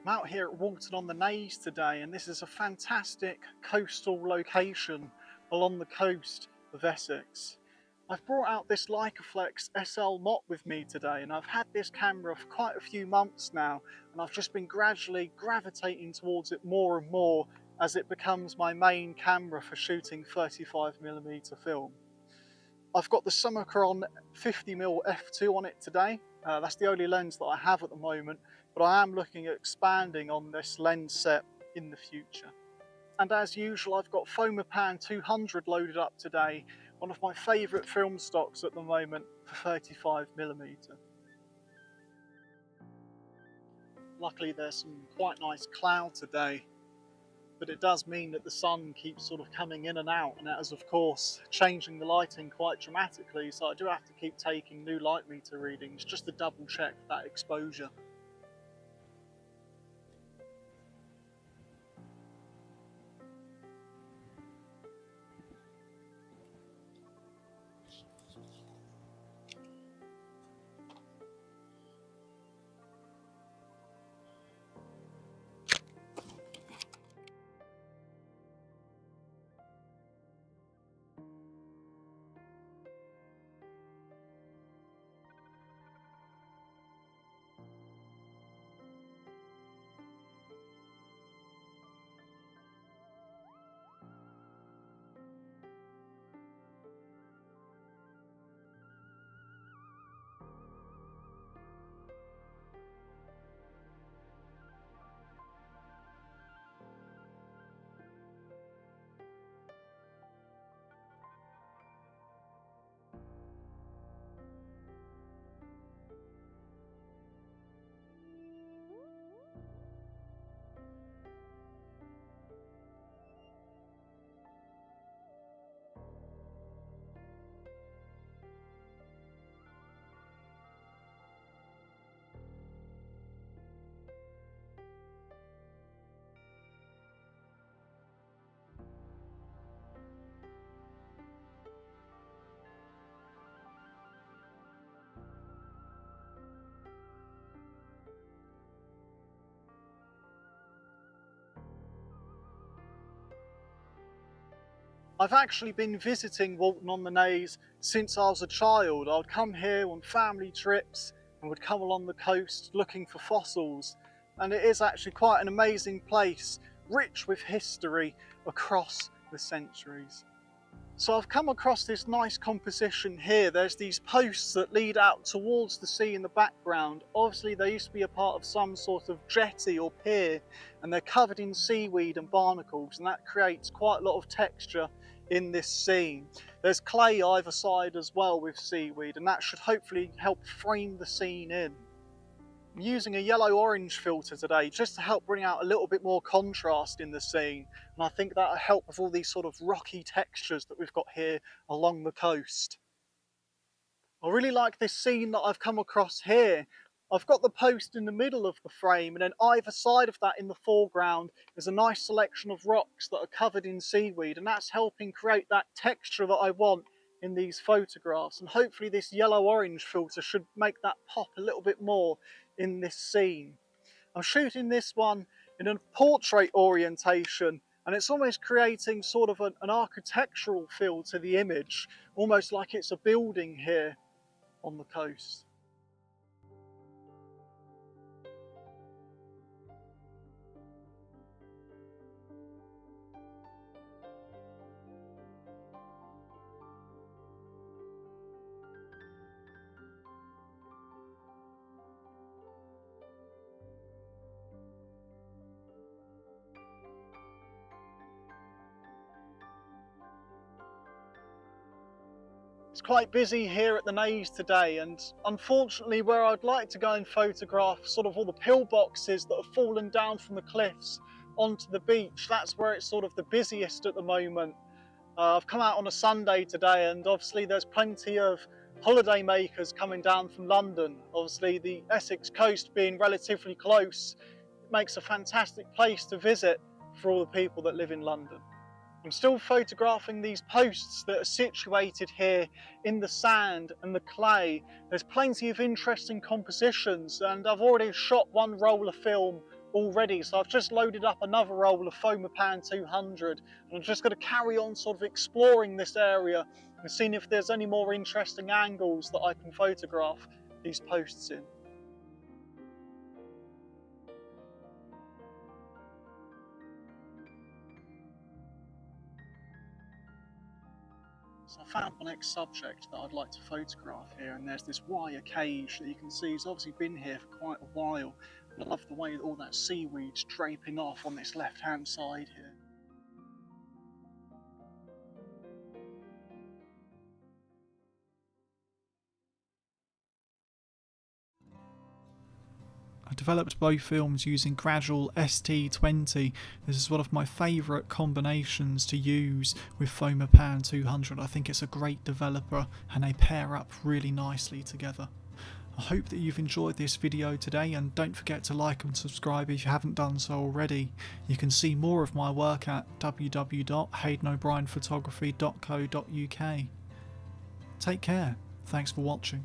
I'm out here at Walton-on-the-Naze today, and this is a fantastic coastal location along the coast of Essex. I've brought out this Leicaflex SL MOT with me today, and I've had this camera for quite a few months now, and I've just been gradually gravitating towards it more and more as it becomes my main camera for shooting 35mm film. I've got the Summicron 50mm f2 on it today. That's the only lens that I have at the moment, but I am looking at expanding on this lens set in the future. And as usual, I've got Fomapan 200 loaded up today, one of my favourite film stocks at the moment for 35mm. Luckily there's some quite nice cloud today, but it does mean that the sun keeps sort of coming in and out, and that is of course changing the lighting quite dramatically, so I do have to keep taking new light meter readings just to double check that exposure. I've actually been visiting Walton-on-the-Naze since I was a child. I'd come here on family trips and would come along the coast looking for fossils, and it is actually quite an amazing place, rich with history across the centuries. So I've come across this nice composition here. There's these posts that lead out towards the sea in the background. Obviously they used to be a part of some sort of jetty or pier, and they're covered in seaweed and barnacles, and that creates quite a lot of texture in this scene. There's clay either side as well with seaweed, and that should hopefully help frame the scene in. I'm using a yellow-orange filter today just to help bring out a little bit more contrast in the scene, and I think that'll help with all these sort of rocky textures that we've got here along the coast. I really like this scene that I've come across here. I've got the post in the middle of the frame, and then either side of that in the foreground is a nice selection of rocks that are covered in seaweed, and that's helping create that texture that I want in these photographs, and hopefully this yellow-orange filter should make that pop a little bit more in this scene. I'm shooting this one in a portrait orientation, and it's almost creating sort of an architectural feel to the image, almost like it's a building here on the coast. It's quite busy here at the Naze today, and unfortunately where I'd like to go and photograph sort of all the pillboxes that have fallen down from the cliffs onto the beach, that's where it's sort of the busiest at the moment. I've come out on a Sunday today, and obviously there's plenty of holiday makers coming down from London. Obviously the Essex coast being relatively close, it makes a fantastic place to visit for all the people that live in London. I'm still photographing these posts that are situated here in the sand and the clay. There's plenty of interesting compositions, and I've already shot one roll of film already. So I've just loaded up another roll of Fomapan 200, and I'm just going to carry on sort of exploring this area and seeing if there's any more interesting angles that I can photograph these posts in. So I found my next subject that I'd like to photograph here, and there's this wire cage that you can see has obviously been here for quite a while. I love the way that all that seaweed's draping off on this left-hand side here. I developed both films using Gradual ST-20. This is one of my favourite combinations to use with Fomapan 200. I think it's a great developer and they pair up really nicely together. I hope that you've enjoyed this video today, and don't forget to like and subscribe if you haven't done so already. You can see more of my work at www.haydenobrienphotography.co.uk. Take care. Thanks for watching.